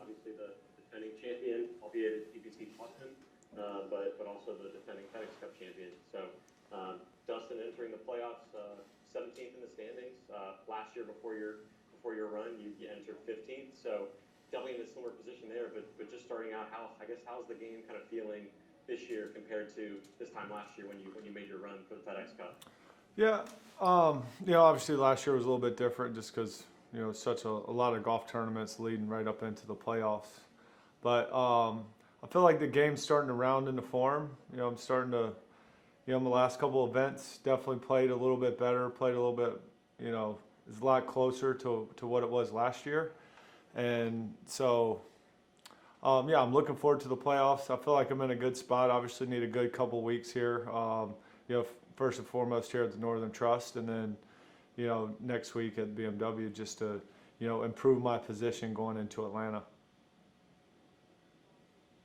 Obviously the defending champion, albeit it's PPC Dustin, but also the defending FedEx Cup champion. So Dustin entering the playoffs, 17th in the standings. Last year before your run, you entered 15th. So definitely in a similar position there. But just starting out, how's the game kind of feeling this year compared to this time last year when you made your run for the FedEx Cup? Yeah, obviously last year was a little bit different just because, such a lot of golf tournaments leading right up into the playoffs. But I feel like the game's starting to round into form. I'm starting to, my last couple events definitely played a little bit better, played a little bit, is a lot closer to what it was last year. And so, I'm looking forward to the playoffs. I feel like I'm in a good spot. Obviously need a good couple weeks here. First and foremost here at the Northern Trust, and then, next week at BMW just to, improve my position going into Atlanta.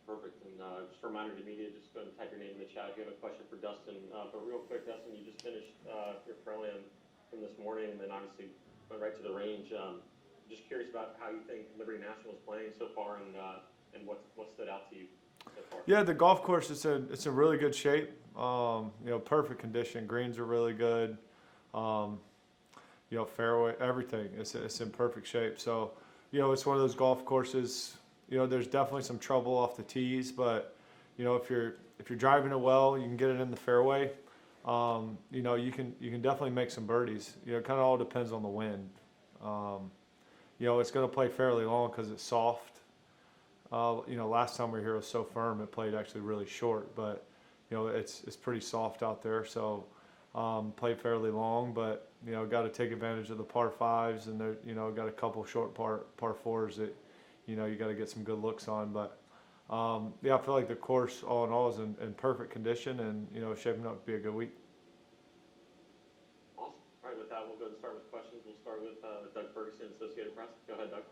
Perfect. And just a reminder to the media, just go and type your name in the chat if you have a question for Dustin. But real quick, Dustin, you just finished your pro-am from this morning and then obviously went right to the range. Just curious about how you think Liberty National is playing so far and what stood out to you so far. Yeah, the golf course it's in really good shape. Perfect condition. Greens are really good. Fairway, everything. It's in perfect shape. So, it's one of those golf courses. There's definitely some trouble off the tees, but if you're driving it well, you can get it in the fairway. You can definitely make some birdies. It kind of all depends on the wind. It's going to play fairly long because it's soft. Last time we were here it was so firm it played actually really short, but it's pretty soft out there, so played fairly long, but got to take advantage of the par fives, and there got a couple short par fours that you got to get some good looks on, but I feel like the course all in all is in perfect condition and shaping up to be a good week. Awesome. All right, with that we'll go and start with questions. We'll start with Doug Ferguson, Associated Press. Go ahead, Doug.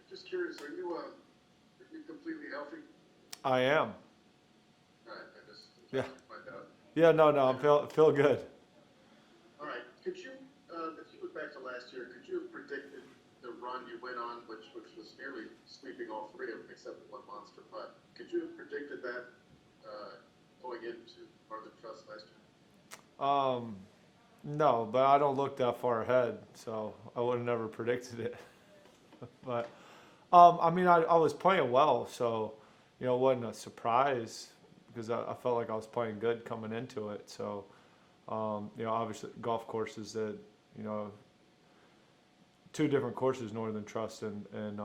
Just curious, are you completely healthy? I am. All right, I just Yeah. find out. Yeah, no, I feel good. All right, could you, if you look back to last year, could you have predicted the run you went on, which was nearly sweeping all three of them except for one monster putt? Could you have predicted that going into Northern Trust last year? No, but I don't look that far ahead, so I would have never predicted it. But I was playing well, so it wasn't a surprise because I felt like I was playing good coming into it. So obviously golf courses that two different courses, Northern Trust and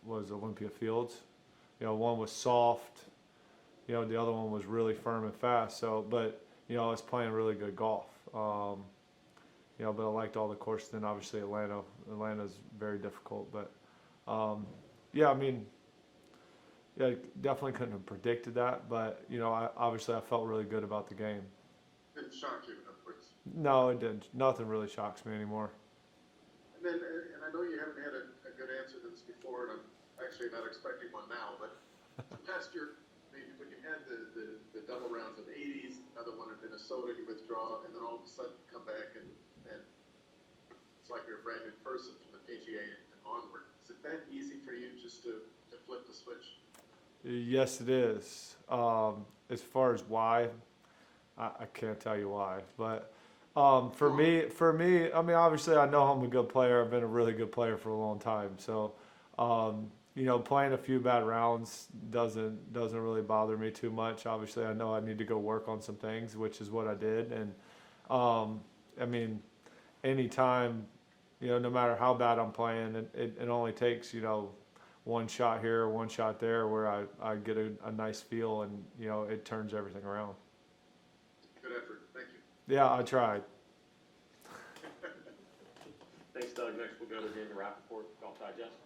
was Olympia Fields. One was soft, the other one was really firm and fast. So, but I was playing really good golf. But I liked all the courses. Then obviously Atlanta's very difficult, but definitely couldn't have predicted that. But I felt really good about the game. Didn't shock you, in other words. No, it didn't. Nothing really shocks me anymore. And I know you haven't had a good answer to this before, and I'm actually not expecting one now. But last year, when you had the double rounds of 80s, another one in Minnesota, you withdraw, and then all of a sudden come back and it's like you're a brand new person from the PGA and onward. Is it that easy for you just to flip the switch? Yes, it is. As far as why, I can't tell you why. But for me, obviously I know I'm a good player. I've been a really good player for a long time. So, playing a few bad rounds doesn't really bother me too much. Obviously, I know I need to go work on some things, which is what I did. And anytime, no matter how bad I'm playing, it only takes, one shot here, one shot there, where I get a nice feel, and it turns everything around. Good effort. Thank you. Yeah, I tried. Thanks, Doug. Next, we'll go to Daniel Rappaport, Golf Digest.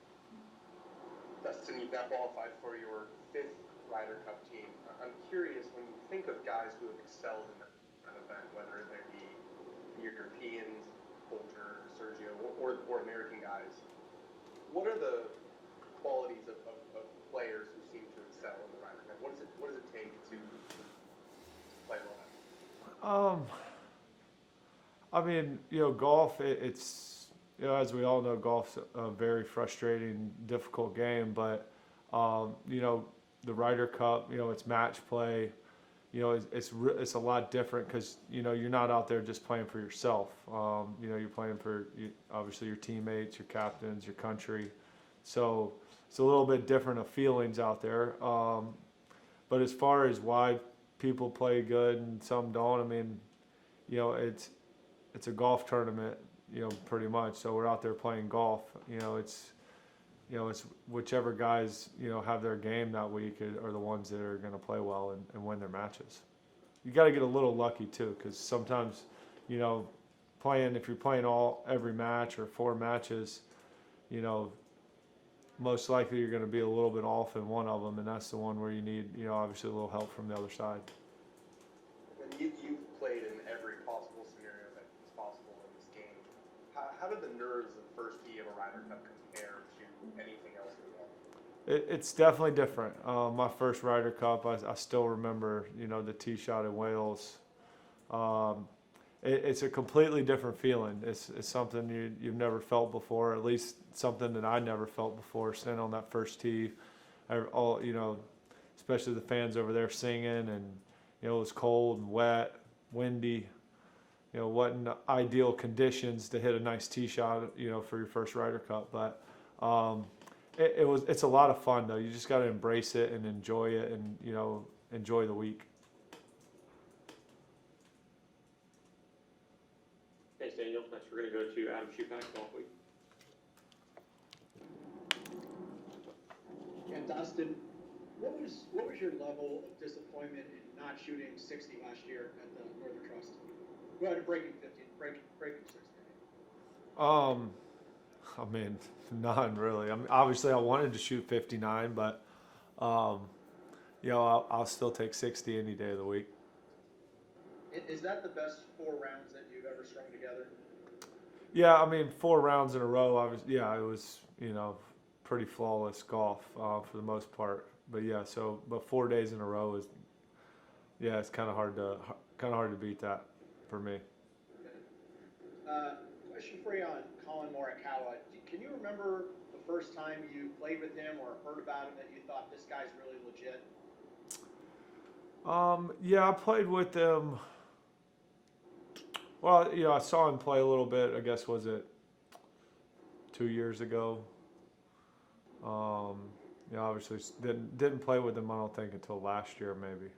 Dustin, you've now qualified for your 5th Ryder Cup team. I'm curious, when you think of guys who have excelled in an event, whether they be Europeans, Poulter, Sergio, or American guys, what are the qualities of players who seem to excel in the Ryder Cup? What does it take to play well? Golf, it's you know, as we all know, golf's a very frustrating, difficult game. But you know, the Ryder Cup, you know, it's match play. You know, it's a lot different because you know you're not out there just playing for yourself. You know, you're playing for obviously your teammates, your captains, your country. So it's a little bit different of feelings out there. But as far as why people play good and some don't, I mean, you know, it's a golf tournament, you know, pretty much. So we're out there playing golf. You know, it's whichever guys, you know, have their game that week are the ones that are going to play well and win their matches. You got to get a little lucky too, because sometimes, you know, if you're playing every match or 4 matches, you know, most likely you're going to be a little bit off in one of them, and that's the one where you need, you know, obviously a little help from the other side. And you've played in every possible scenario that is possible in this game. How did the nerves of the first tee of a Ryder Cup compare to anything else in the world? It's definitely different. My first Ryder Cup, I still remember, you know, the tee shot in Wales. It's a completely different feeling. It's something you've never felt before, at least something that I never felt before, standing on that first tee. You know, especially the fans over there singing, and, you know, it was cold and wet, windy. You know, wasn't ideal conditions to hit a nice tee shot, you know, for your first Ryder Cup. But it's a lot of fun, though. You just got to embrace it and enjoy it, and, you know, enjoy the week. Thanks, Daniel. Next, we're going to go to Adam Shupak, Golf Week. And Dustin, what was your level of disappointment in not shooting 60 last year at the Northern Trust? Go ahead and breaking 60. I mean, none really. I mean, obviously I wanted to shoot 59, but you know, I'll still take 60 any day of the week. Is that the best 4 rounds that you've ever strung together? Yeah, I mean, 4 rounds in a row. It was, you know, pretty flawless golf for the most part. But yeah, but 4 days in a row is, yeah, it's kind of hard to beat that for me. Question for you on Colin Morikawa. Can you remember the first time you played with him or heard about him that you thought this guy's really legit? Yeah, I played with him. Well, you know, I saw him play a little bit. I guess was it 2 years ago. You know, obviously didn't play with him, I don't think, until last year maybe.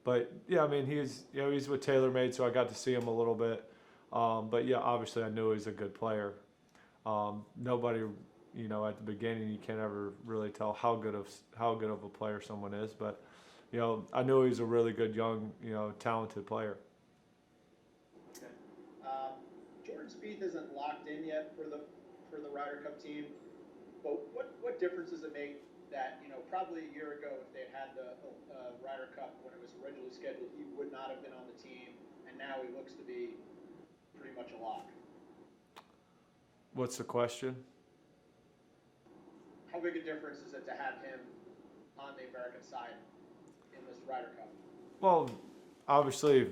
But yeah, I mean, he's with TaylorMade, so I got to see him a little bit. But yeah, obviously I knew he was a good player. Nobody, you know, at the beginning you can't ever really tell how good of a player someone is. But you know, I knew he was a really good young, you know, talented player. Okay. Jordan Spieth isn't locked in yet for the Ryder Cup team. But what difference does it make that, you know, probably a year ago, if they had the Ryder Cup when it was originally scheduled, he would not have been on the team, and now he looks to be pretty much a lock? What's the question? How big a difference is it to have him on the American side in this Ryder Cup? Well, obviously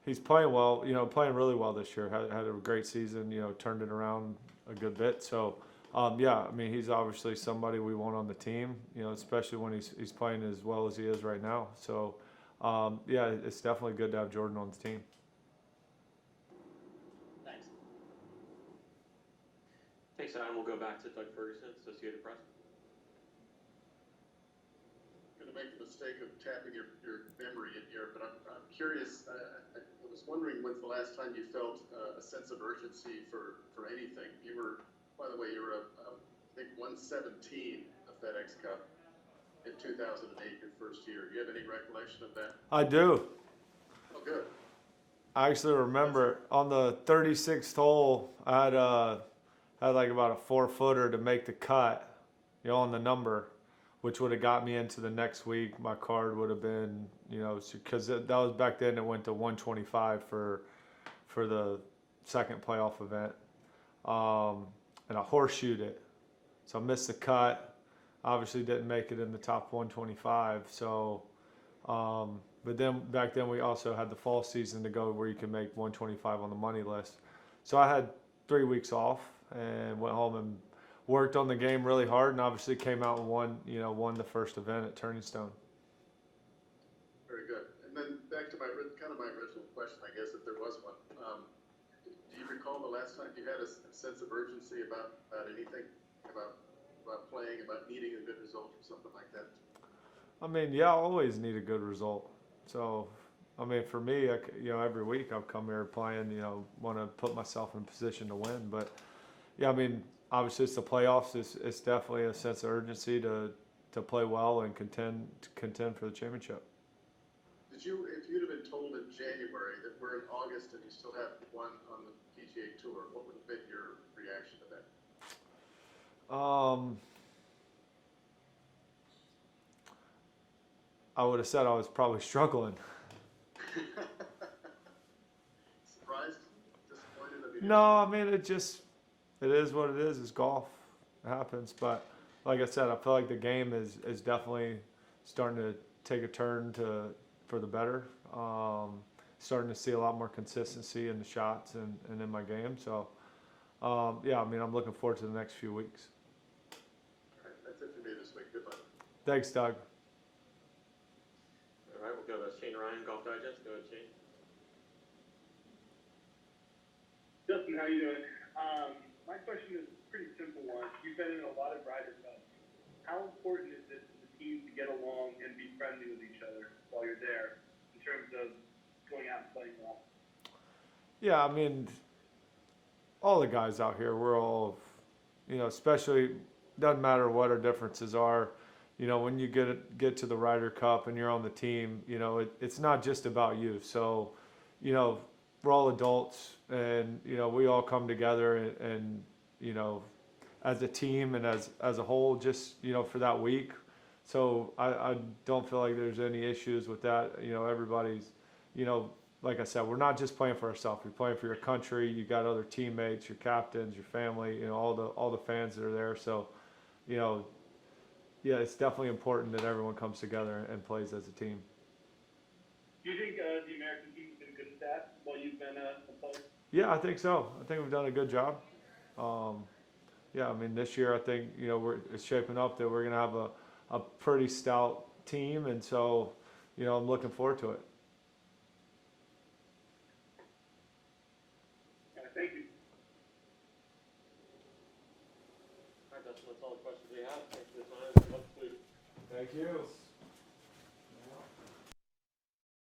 he's playing well, you know, playing really well this year. Had a great season, you know, turned it around a good bit. So, yeah, I mean, he's obviously somebody we want on the team, you know, especially when he's playing as well as he is right now. So, yeah, it's definitely good to have Jordan on the team. Thanks. Thanks, Adam. We'll go back to Doug Ferguson, Associated Press. I'm going to make the mistake of tapping your memory in here, but I'm curious. I was wondering when's the last time you felt a sense of urgency for anything. You were, by the way, you were I think 117 of FedEx Cup in 2008, your first year. Do you have any recollection of that? I do. Oh, good. I actually remember on the 36th hole, I had like about a 4-footer to make the cut, you know, on the number, which would have got me into the next week. My card would have been, you know, because that was back then. It went to 125 for the second playoff event, and I horseshoed it, so I missed the cut. Obviously, didn't make it in the top 125. So, but then we also had the fall season to go where you can make 125 on the money list. So I had 3 weeks off and went home and worked on the game really hard, and obviously came out and won the first event at Turning Stone. Very good. And then back to my original question, I guess, if there was one. Do you recall the last time you had a sense of urgency about anything, about playing, about needing a good result or something like that? I mean, yeah, I always need a good result. So, I mean, for me, every week I've come here playing, want to put myself in position to win. But, yeah, I mean, obviously it's the playoffs. It's definitely a sense of urgency to play well and contend for the championship. If you'd have been told in January that we're in August and you still have one on the PGA Tour, what would have been your reaction to that? I would have said I was probably struggling. Surprised? Disappointed? I mean, No, I mean, it is what it is. It's golf. It happens. But like I said, I feel like the game is definitely starting to take a turn for the better. Starting to see a lot more consistency in the shots and in my game. So, yeah, I mean, I'm looking forward to the next few weeks. all right, that's it for me this week. Good luck. Thanks, Doug. All right, we'll go to Shane Ryan, Golf Digest. Go ahead, Shane. Dustin, how you doing? My question is a pretty simple one. You've been in a lot of Ryder Cups. How important is it for the team to get along and be friendly with each other while you're there in terms of going out and playing well? Yeah, I mean, all the guys out here, we're all, especially, doesn't matter what our differences are. When you get to the Ryder Cup and you're on the team, it's not just about you. So, we're all adults, and we all come together and as a team and as a whole, just for that week. So I don't feel like there's any issues with that. Everybody's, like I said, we're not just playing for ourselves. We're playing for your country. You got other teammates, your captains, your family, all the fans that are there. So, yeah, it's definitely important that everyone comes together and plays as a team. Do you think the American team's been good at that while you've been a player? Yeah, I think so. I think we've done a good job. Yeah, I mean, this year I think it's shaping up that we're gonna have a pretty stout team, and so I'm looking forward to it. Thank you. All right, Dustin, that's all the questions we have. Thanks for the time. Good luck this week. Thank you.